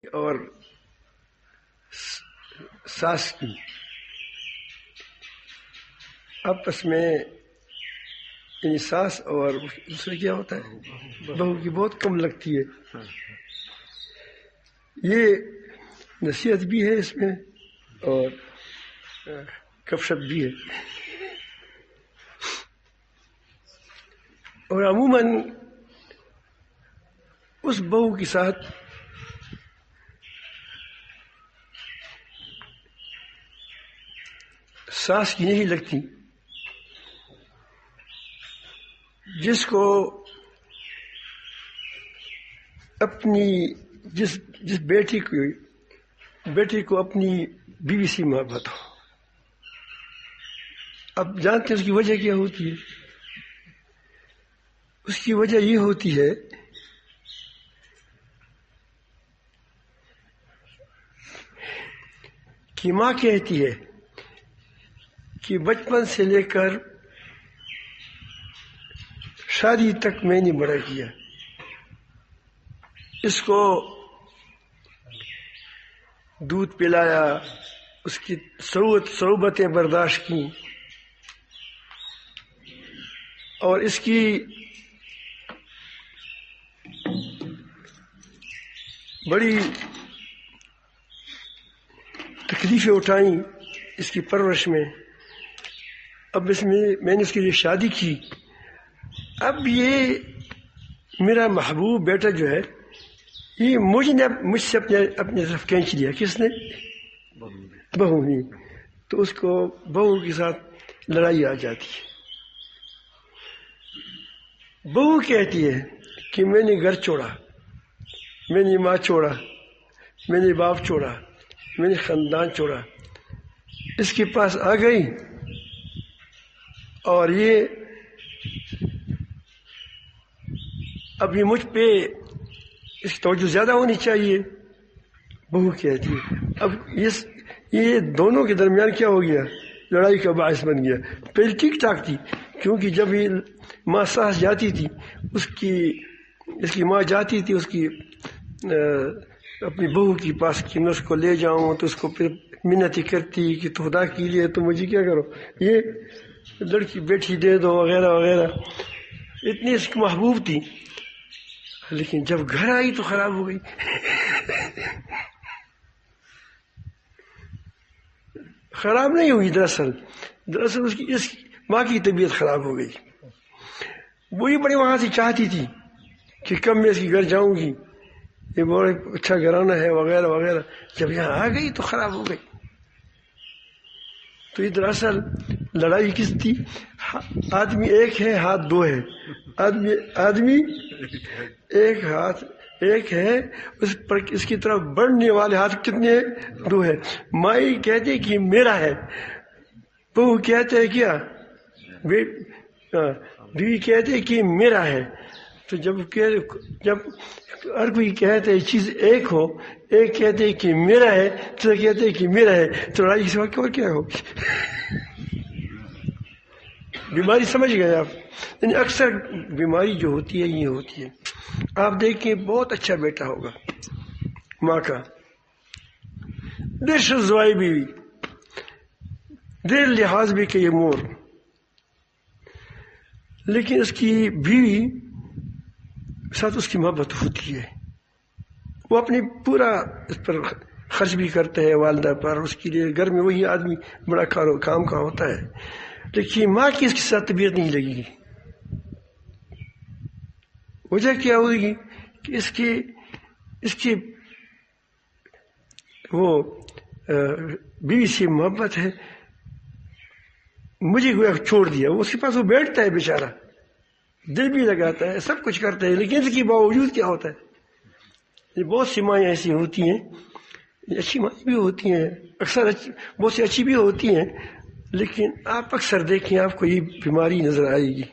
اور ساس کی آپس میں یعنی ساس اور دوسرے کیا ہوتا ہے بہو کی بہت کم لگتی ہے. یہ نصیحت بھی ہے اس میں اور کفشپ بھی ہے. اور عموماً اس بہو کے ساتھ ساس کی نہیں لگتی جس کو اپنی جس بیٹی کو اپنی بیوی سے محبت ہو. اب جانتے ہیں اس کی وجہ کیا ہوتی ہے؟ اس کی وجہ یہ ہوتی ہے کہ ماں کہتی ہے کہ بچپن سے لے کر شادی تک میں نے بڑا کیا، اس کو دودھ پلایا، اس کی صعوبتیں برداشت کی، اور اس کی بڑی تکلیفیں اٹھائیں اس کی پرورش میں. اب میں نے اس کے لیے شادی کی. اب یہ میرا محبوب بیٹا جو ہے یہ مجھ سے اپنے طرف کھینچ لیا. کس نے؟ بہو نے. تو اس کو بہو کے ساتھ لڑائی آ جاتی ہے. بہو کہتی ہے کہ میں نے گھر چھوڑا، میں نے ماں چھوڑا، میں نے باپ چھوڑا، میں نے خاندان چھوڑا، اس کے پاس آ گئی اور یہ اب یہ مجھ پہ اس کی توجہ زیادہ ہونی چاہیے. بہو کہتی ہے. اب یہ دونوں کے درمیان کیا ہو گیا؟ لڑائی کا باعث بن گیا. پہلے ٹھیک ٹھاک تھی کیونکہ جب یہ ماں ساس جاتی تھی اس کی ماں جاتی تھی اس کی اپنی بہو کے پاس کہ میں اس کو لے جاؤں تو اس کو پھر منتیں کرتی کہ تو خدا کے لیے تو مجھے کیا کرو یہ لڑکی بیٹھی دے دو وغیرہ وغیرہ. اتنی اس کی محبوب تھی لیکن جب گھر آئی تو خراب ہو گئی. خراب نہیں ہوئی، دراصل اس ماں کی طبیعت خراب ہو گئی. وہی بڑی وہاں سے چاہتی تھی کہ کب میں اس کے گھر جاؤں گی، یہ بڑا اچھا گھرانہ ہے وغیرہ وغیرہ. جب یہاں آ گئی تو خراب ہو گئی. تو یہ دراصل لڑائی کس تھی؟ آدمی ایک ہے ہاتھ دو ہے. آدمی ایک ہے، اس کی طرف بڑھنے والے ہاتھ کتنے ہیں؟ دو ہے. مائی کہتے کہ میرا ہے، بہو کہتے ہیں کیا؟ بیوی کہتے کہ میرا ہے. تو جب ہر کوئی کہتے ہیں چیز ایک ہو، ایک کہتے ہیں کہ میرا ہے تو کہتے ہیں کہ میرا ہے، تو لڑائی اس وقت اور کیا ہوگی؟ بیماری سمجھ گئے آپ؟ یعنی اکثر بیماری جو ہوتی ہے یہ ہوتی ہے. آپ دیکھیں بہت اچھا بیٹا ہوگا ماں کا، دیر شزوائی بیوی، دیر لحاظ بھی کہ یہ مور، لیکن اس کی بیوی ساتھ اس کی محبت ہوتی ہے. وہ اپنی پورا اس پر خرچ بھی کرتے ہیں والدہ پر، اس کے لیے گھر میں وہی آدمی بڑا کام کا ہوتا ہے. لیکن ماں کی اس کے ساتھ طبیعت نہیں لگے گی. وجہ کیا ہوگی کہ اس کی وہ بیوی سے محبت ہے. مجھے گویا چھوڑ دیا. وہ اس کے پاس وہ بیٹھتا ہے بیچارہ، دل بھی لگاتا ہے، سب کچھ کرتا ہے، لیکن اس کے باوجود کیا ہوتا ہے؟ یہ بہت سی مائیں ایسی ہوتی ہیں، اچھی مائیں بھی ہوتی ہیں، اکثر بہت سی اچھی بھی ہوتی ہیں، لیکن آپ اکثر دیکھیں آپ کو یہ بیماری نظر آئے گی.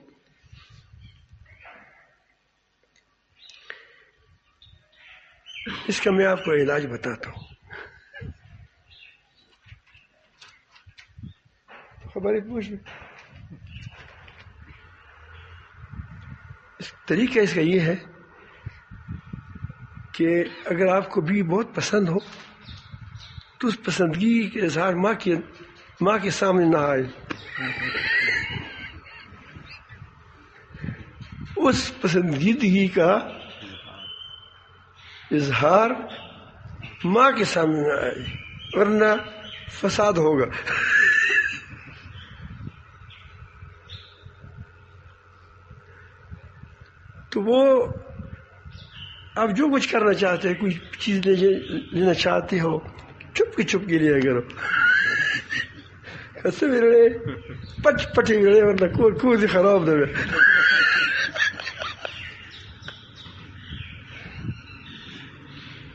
اس کا میں آپ کو علاج بتاتا ہوں. خبریں پوچھ طریقہ اس کا یہ ہے کہ اگر آپ کو بھی بہت پسند ہو تو اس پسندگی کے اظہار ماں کے سامنے نہ آئے. اس پسندیدگی کا اظہار ماں کے سامنے نہ آئے ورنہ فساد ہوگا. تو وہ آپ جو کچھ کرنا چاہتے ہیں، کوئی چیز لینا چاہتے ہو، چپ کے لیا کرو. ایسے بھی رہے پٹے بھی رہے ورنہ کوئی خراب دے.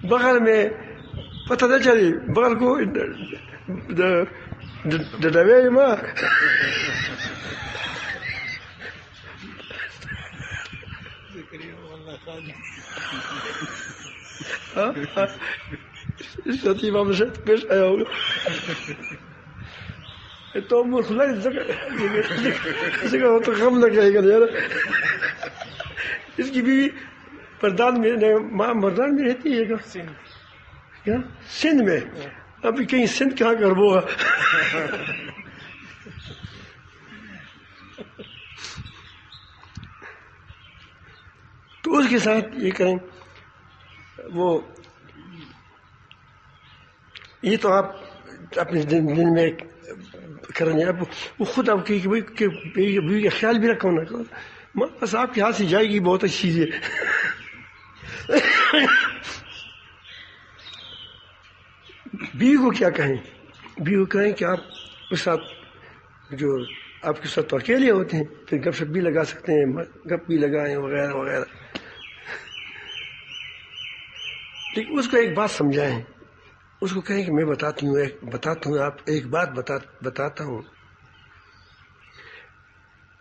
بغل میں پتہ نہ چلی بغل کو ڈبے ماں اس امام سے پیش آیا ہوگا تو تو غم نہ کہے گا یار. اس کی بھی مردان میں رہتی ہے کیا سندھ میں. ابھی کہیں سندھ کہاں کر وہ تو اس کے ساتھ یہ کریں. وہ یہ تو آپ اپنے دن میں کریں. اب وہ خود آپ کی بیوی کا خیال بھی رکھو نا. بس آپ کے ہاتھ سے جائے گی بہت اچھی چیز ہے. بیوی کو کیا کہیں؟ بیوی کو کہیں کہ آپ اس ساتھ جو آپ کے ساتھ تو اکیلے ہوتے ہیں، پھر گپ شپ بھی لگا سکتے ہیں، گپ بھی لگائیں وغیرہ وغیرہ. لیکن اس کو ایک بات سمجھائیں. اس کو کہیں کہ میں بتاتا ہوں آپ ایک بات بتاتا ہوں.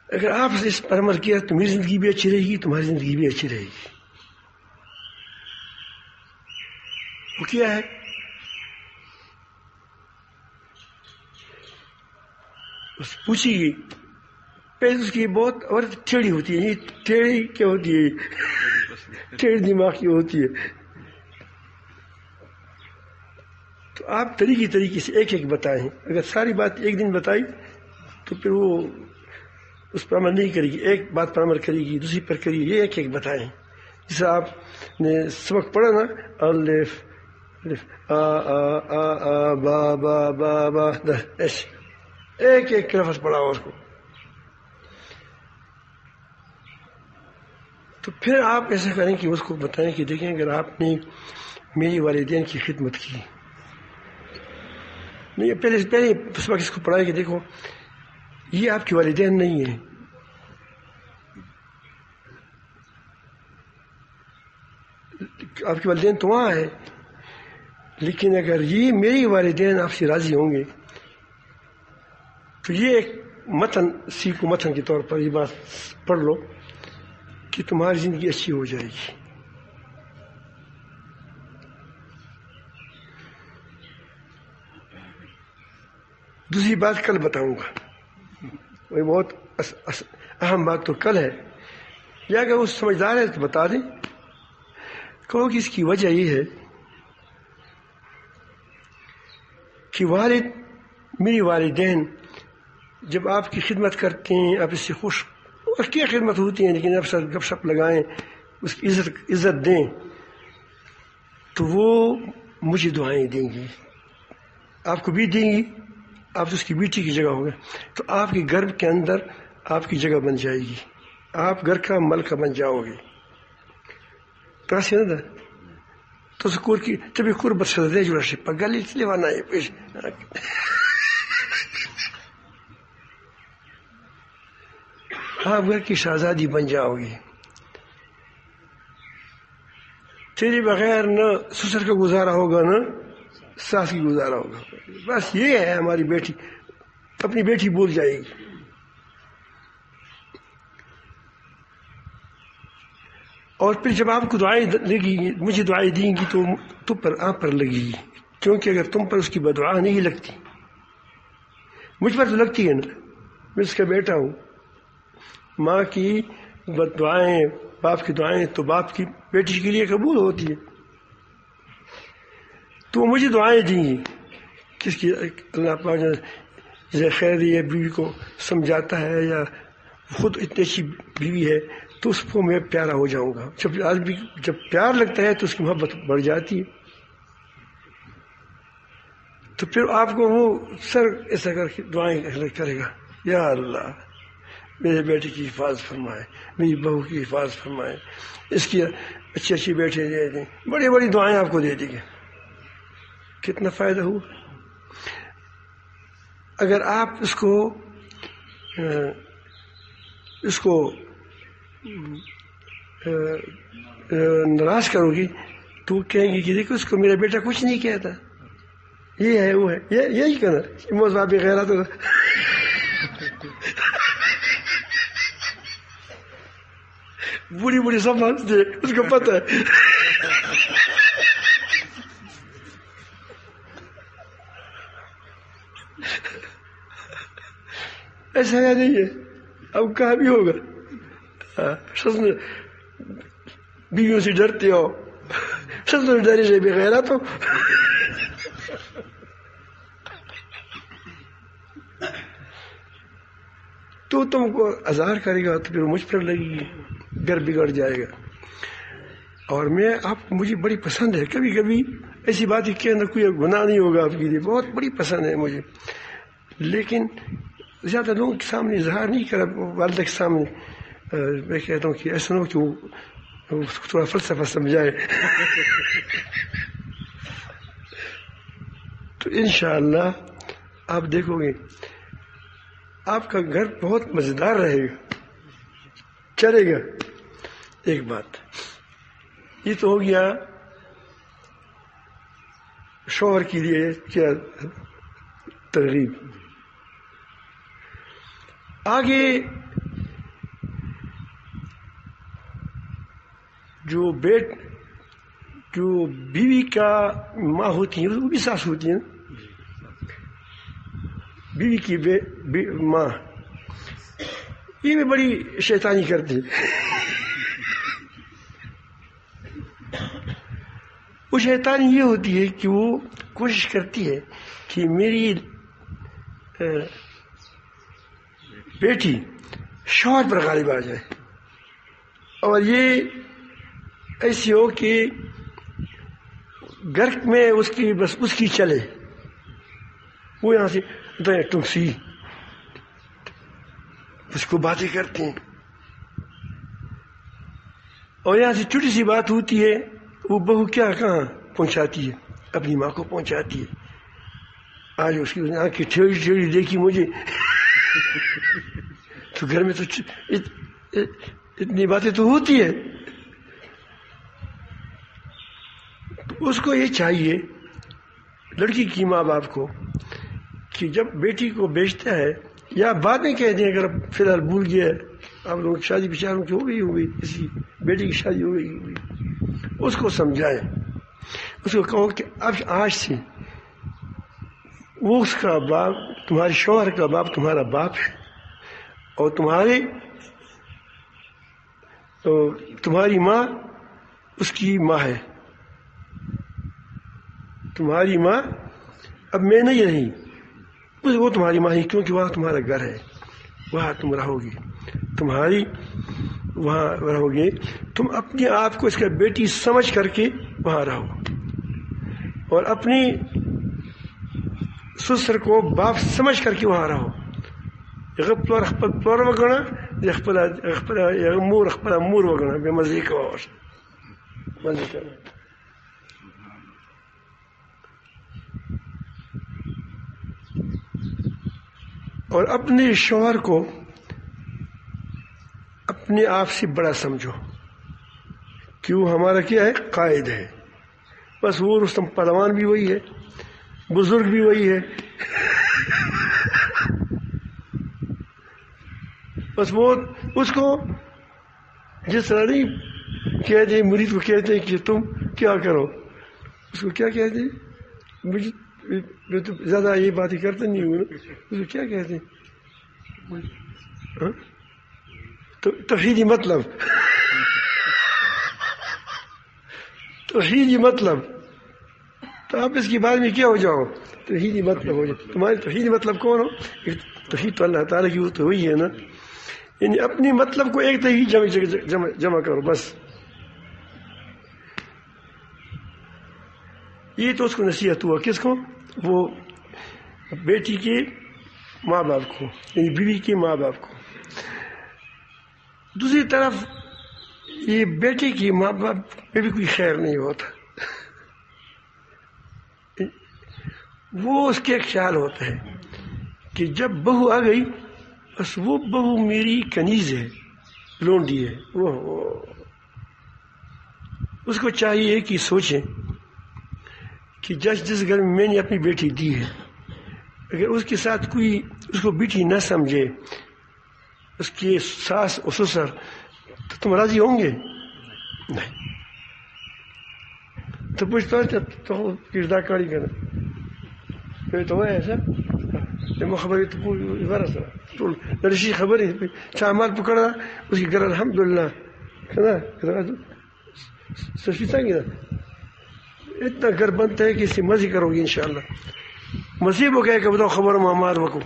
اگر آپ اس پر عمل کیا تو میری زندگی بھی اچھی رہے گی، تمہاری زندگی بھی اچھی رہے گی. وہ کیا ہے؟ اس پوچھی گئی پہلے اس کی بہت عورت ٹیڑھی ہوتی ہے. یہ ٹیڑھی کیا ہوتی ہے؟ ٹیڑھی دماغ کی ہوتی ہے. تو آپ طریقے سے ایک بتائیں. اگر ساری بات ایک دن بتائی تو پھر وہ اس پر عمل نہیں کرے گی. ایک بات پر عمل کرے گی، دوسری پر کرے گی. یہ ایک بتائیں. جیسے آپ نے سبق پڑھا نا، الف آ با با با با ایسے ایک لفظ پڑھا اس کو. تو پھر آپ ایسا کریں کہ اس کو بتائیں کہ دیکھیں اگر آپ نے میری والدین کی خدمت کی، نہیں پہلے سبق اس کو پڑھائے کہ دیکھو یہ آپ کے والدین نہیں ہیں، آپ کے والدین تو وہاں ہیں، لیکن اگر یہ میری والدین آپ سے راضی ہوں گے تو یہ ایک متن کے طور پر یہ بات پڑھ لو کہ تمہاری زندگی اچھی ہو جائے گی. دوسری بات کل بتاؤں گا، وہ بہت اہم بات تو کل ہے. یا اگر وہ سمجھدار ہے تو بتا دیں. کہو کہ اس کی وجہ یہ ہے کہ میری والدین جب آپ کی خدمت کرتے ہیں، آپ اس سے خوش اور کیا خدمت ہوتی ہیں، لیکن آپ ساتھ گپ شپ لگائیں، اس کی عزت دیں، تو وہ مجھے دعائیں دیں گی، آپ کو بھی دیں گی. آپ تو اس کی بیٹی کی جگہ ہوگا، تو آپ کے گھر کے اندر آپ کی جگہ بن جائے گی، آپ گھر کا ملکہ بن جاؤ گے. تو سکور کی تبھی قربت سے دے جو رشی پگلی لیوانا ہے پیش آپ گھر کی شہزادی بن جاؤ گی. تیرے بغیر نہ سسر کا گزارا ہوگا نہ ساس کی گزارا ہوگا. بس یہ ہے ہماری بیٹی، اپنی بیٹی بول جائے گی. اور پھر جب آپ کو دعائیں لگی، مجھے دعائیں دیں گی تو تم پر آپ پر لگے گی، کیونکہ اگر تم پر اس کی بدعا نہیں لگتی، مجھ پر تو لگتی ہے نا، میں اس کا بیٹا ہوں. ماں کی دعائیں، باپ کی دعائیں تو باپ کی بیٹی کے لیے قبول ہوتی ہے. تو مجھے دعائیں دیں گی کس کی اللہ پاک جیسے خیر دی بیوی کو سمجھاتا ہے یا خود اتنی اچھی بیوی ہے تو اس کو میں پیارا ہو جاؤں گا. جب آدمی جب پیار لگتا ہے تو اس کی محبت بڑھ جاتی ہے. تو پھر آپ کو وہ سر ایسا کر کے دعائیں کرے گا یا اللہ میرے بیٹے کی حفاظت فرمائے, میری بہو کی حفاظت فرمائے, اس کی اچھی اچھی بیٹے دے دیں, بڑی بڑی دعائیں آپ کو دے دیں گے. کتنا فائدہ ہوا اگر آپ اس کو ناراض کرو گی تو کہیں گے کہ دیکھو اس کو میرا بیٹا کچھ نہیں کہتا, یہ ہے وہ ہے, یہی کہنا موضوع غیرت بڑی بڑی سمجھتے اس کو پتہ ہے. ایسا یا نہیں ہے؟ اب کہاں بھی ہوگا بیویوں سے ڈرتے ہو, سب ڈرے سے بغیرت ہو. تو تم کو آزار کرے گا تو پھر مجھ پر لگے گی, گھر بگڑ جائے گا. اور مجھے بڑی پسند ہے, کبھی کبھی ایسی بات ہی کہنا کوئی گناہ نہیں ہوگا آپ کے لیے, بہت بڑی پسند ہے مجھے, لیکن زیادہ لوگوں کے سامنے اظہار نہیں کرا. والدہ کے سامنے میں کہتا ہوں کہ ایسا نہ ہو کہ وہ تھوڑا فلسفہ سمجھائے. تو انشاءاللہ آپ دیکھو گے آپ کا گھر بہت مزیدار رہے گا, چلے گا. ایک بات یہ تو ہو گیا شوہر کے لیے کیا ترغیب. آگے جو بیوی کا ماں ہوتی ہیں وہ بھی ساس ہوتی ہیں. بیوی کی ماں یہ بھی بڑی شیطانی کرتی ہے. وہ شیطانی یہ ہوتی ہے کہ وہ کوشش کرتی ہے کہ میری بیٹی شوہر پر غالب آ جائے, اور یہ ایسی ہو کہ گھر میں اس کی چلے. وہ یہاں سے ٹمسی اس کو باتیں کرتے ہیں, اور یہاں سے چھوٹی سی بات ہوتی ہے وہ بہو کہاں پہنچاتی ہے, اپنی ماں کو پہنچاتی ہے. آج اس کی آنکھیں ٹھیڑی ٹھیڑی دیکھی مجھے تو گھر میں تو اتنی باتیں تو ہوتی ہے. اس کو یہ چاہیے لڑکی کی ماں باپ کو کہ جب بیٹی کو بیچتا ہے یا بعد میں کہہ دیں اگر فی الحال بھول گیا آپ لوگوں کی شادی بیچاروں کی ہو گئی کسی بیٹی کی شادی ہو گئی, اس کو سمجھائیں, اس کو کہو کہ اب آج سے وہ اس کا باپ, تمہارے شوہر کا باپ تمہارا باپ ہے, اور تمہاری ماں اس کی ماں ہے. تمہاری ماں اب میں نہیں رہی, وہ تمہاری ماں ہی, کیونکہ وہاں تمہارا گھر ہے, وہاں تم رہو گی, وہاں رہو گے. تم اپنے آپ کو اس کا بیٹی سمجھ کر کے وہاں رہو, اور اپنی سسر کو باپ سمجھ کر کے وہاں رہو. پلور وغیرہ مور وغیرہ بے مزے کا مزے کرنا. اور اپنے شوہر کو اپنے آپ سے بڑا سمجھو کہ وہ ہمارا کیا ہے, قائد ہے. بس وہ رستم پہلوان بھی وہی ہے, بزرگ بھی وہی ہے, بس وہ اس کو جس طرح نہیں کہتے ہیں مرید کو کہتے ہیں کہ تم کیا کرو, اس کو کیا کہتے ہیں, مجھے میں تو زیادہ یہ باتیں کرتا نہیں ہوں, اس کو کیا کہتے ہیں توحیدی مطلب, توحیدی مطلب تو آپ اس کے بعد میں کیا ہو جاؤ؟ توحیدی مطلب ہو جائے. تمہارے توحیدی مطلب کون ہو؟ توحید تو اللہ تعالیٰ کی وہ تو ہوئی ہے نا. یعنی اپنی مطلب کو ایک توحید جمع کرو بس. یہ تو اس کو نصیحت ہوا. کس کو؟ وہ بیٹی کے ماں باپ کو، یعنی بیوی کے ماں باپ کو. دوسری طرف یہ بیٹے کی ماں باپ میں بھی کوئی خیر نہیں ہوتا. وہ اس کے خیال ہوتا ہے کہ جب بہو آ گئی بس وہ بہو میری کنیز ہے، لونڈی ہے. وہ اس کو چاہیے کہ سوچیں کہ جس گھر میں نے اپنی بیٹی دی ہے، اگر اس کے ساتھ کوئی اس کو بیٹی نہ سمجھے، اس کی ساس اور سسر، تو تم راضی ہوں گے؟ نہیں. تو پوچھتا تو کردار کاری کرنا تو ایسا لما خبرې ته پوه ورسره ټول د رشي خبرې چا مال پکړه اس کی ګر الحمدلله کنه سشي څنګه ده اتنا گھر بنتا ہے کہ اس سے مزے کرو گی انشاءاللہ. مزید وہ کہے کہ بتاؤ خبر مار وکو.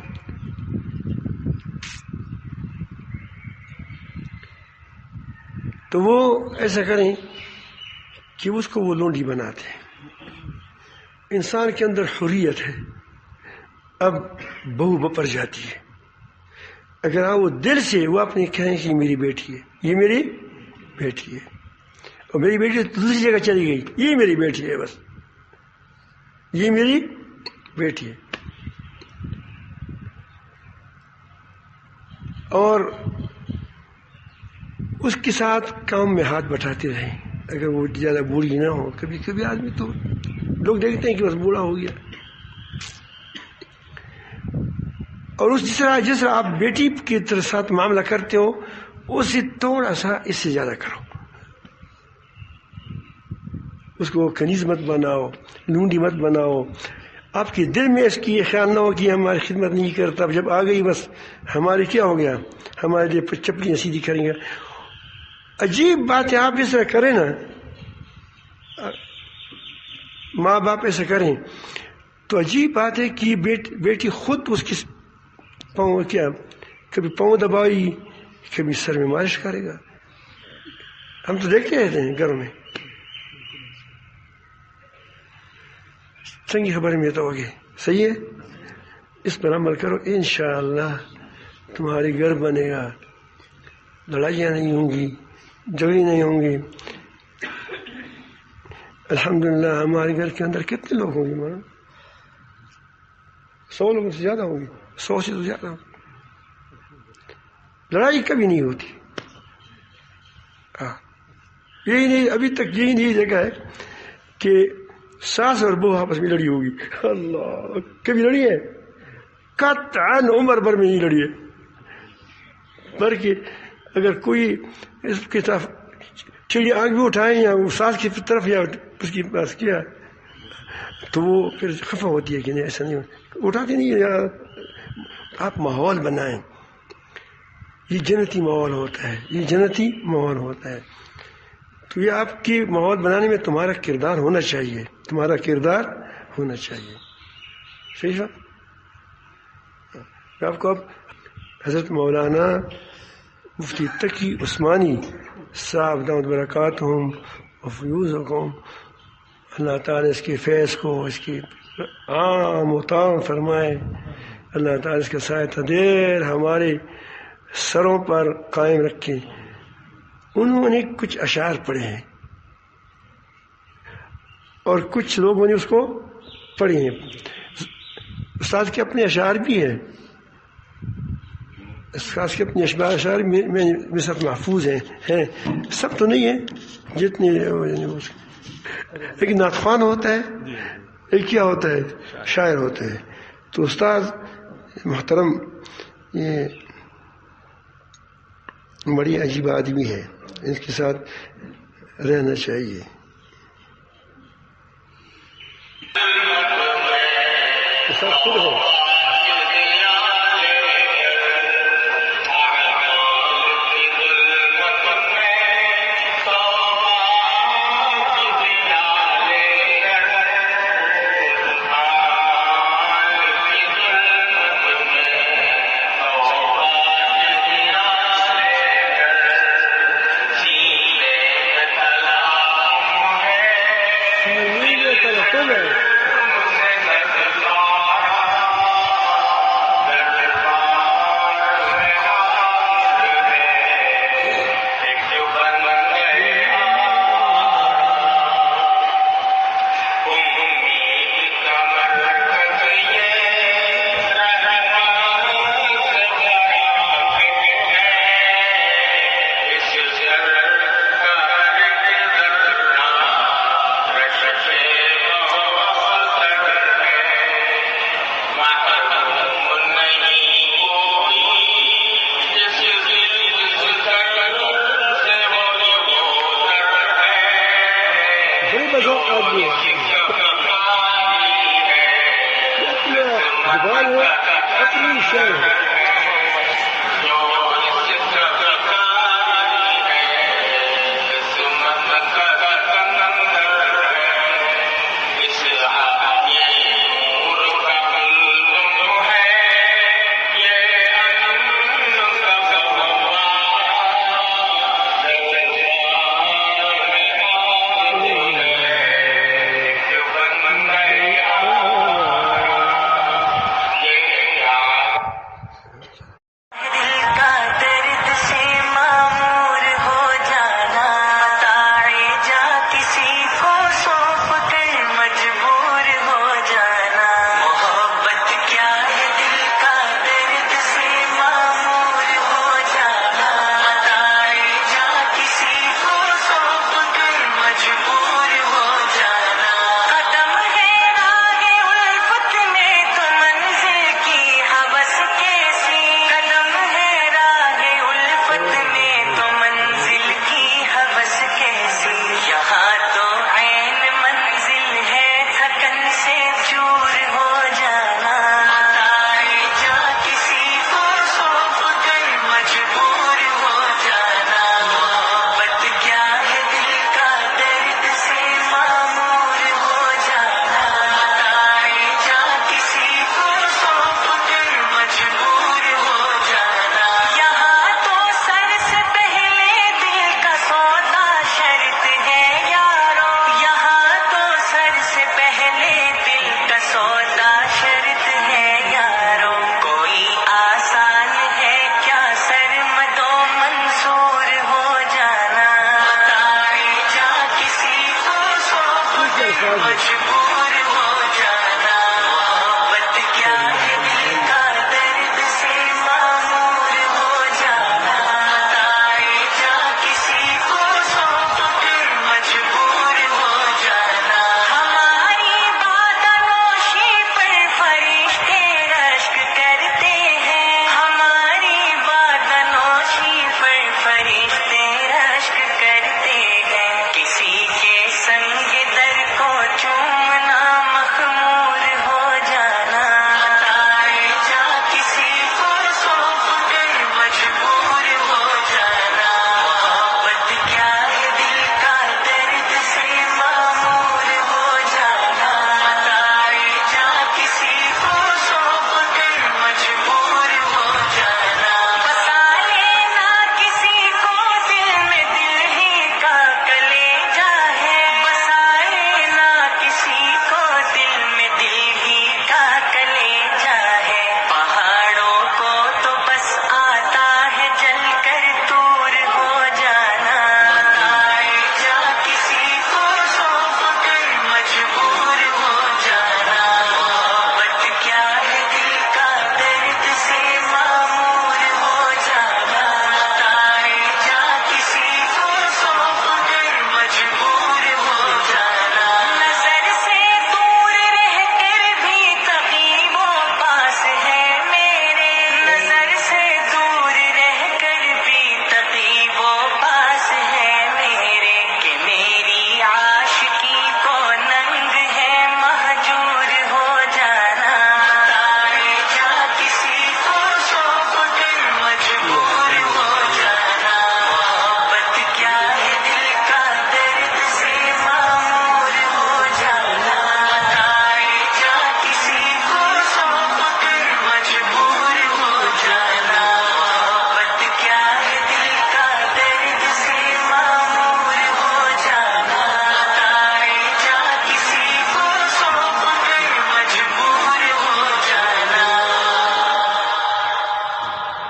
تو وہ ایسا کریں کہ اس کو وہ لونڈی بناتے ہیں. انسان کے اندر حریت ہے. اب بہو بپر جاتی ہے، اگر آپ وہ دل سے وہ اپنے کہیں کہ یہ میری بیٹی ہے، یہ میری بیٹی ہے، اور میری بیٹی دوسری جگہ چلی گئی، یہ میری بیٹی ہے، بس یہ میری بیٹی ہے. اور اس کے ساتھ کام میں ہاتھ بٹھاتے رہیں. اگر وہ زیادہ بوڑھی نہ ہو، کبھی کبھی آدمی تو لوگ دیکھتے ہیں کہ بس بوڑھا ہو گیا. اور جس طرح آپ بیٹی کے ساتھ معاملہ کرتے ہو اس سے تھوڑا سا اس سے زیادہ کرو. اس کو کنیز مت بناؤ، لونڈی مت بناؤ. آپ کے دل میں اس کی خیال نہ ہو کہ ہماری خدمت نہیں کرتا، جب آ گئی بس ہمارے کیا ہو گیا، ہمارے لیے چپلیاں سیدھی کریں گے. عجیب بات ہے، آپ اس طرح کریں نا، ماں باپ ایسا کریں تو عجیب بات ہے کہ بیٹی خود اس کی پاؤں کیا کبھی پاؤں دبائی، کبھی سر میں مالش کرے گا. ہم تو دیکھتے رہتے ہیں گھروں میں. چنگی خبر میں تو ہوگی. صحیح ہے، اس پر عمل کرو، انشاءاللہ تمہارے گھر بنے گا. لڑائیاں نہیں ہوں گی، جھگڑے نہیں ہوں گے. الحمدللہ ہمارے گھر کے اندر کتنے لوگ ہوں گے؟ مانو 100 لوگوں سے زیادہ ہوں گے، 100 سے تو زیادہ ہوں. لڑائی کبھی نہیں ہوتی. یہی نہیں، ابھی تک یہی نہیں دیکھا ہے کہ ساس اور بہو آپس میں لڑی ہوگی. اللہ، کبھی لڑی ہے؟ قطعاً عمر بھر میں نہیں لڑی ہے. بلکہ اگر کوئی اس کی طرف چڑی آنکھ بھی اٹھائیں یا وہ ساس کی طرف یا اس کی پاس کیا تو وہ پھر خفا ہوتی ہے کہ نہیں ایسا نہیں اٹھاتی نہیں. یار آپ ماحول بنائیں، یہ جنتی ماحول ہوتا ہے، یہ جنتی ماحول ہوتا ہے. تو یہ آپ کی ماحول بنانے میں تمہارا کردار ہونا چاہیے، تمہارا کردار ہونا چاہیے. صحیح ہے. آپ کو اب حضرت مولانا مفتی تقی عثمانی صاحب دامت برکاتہم و فیوزکم، اللہ تعالیٰ اس کے فیض کو اس کی عام و تام فرمائے. اللہ تعالیٰ اس کا سایہ دیر ہمارے سروں پر قائم رکھے. انہوں نے کچھ اشعار پڑھے ہیں اور کچھ لوگوں نے اس کو پڑھے ہیں. استاد کے اپنے اشعار بھی ہیں، استاد کے اپنے اشعار میں سب محفوظ ہیں. سب تو نہیں ہیں جتنے، لیکن ناخوان ہوتا ہے، ایک کیا ہوتا ہے، شاعر ہوتا ہے. تو استاد محترم یہ بڑی عجیب آدمی ہے، اس کے ساتھ رہنا چاہیے. خود ہو اقبال ہے، اپنی شعر ہے.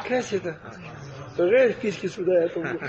کیسے تھا بغیر کس کی سدایا تم کو.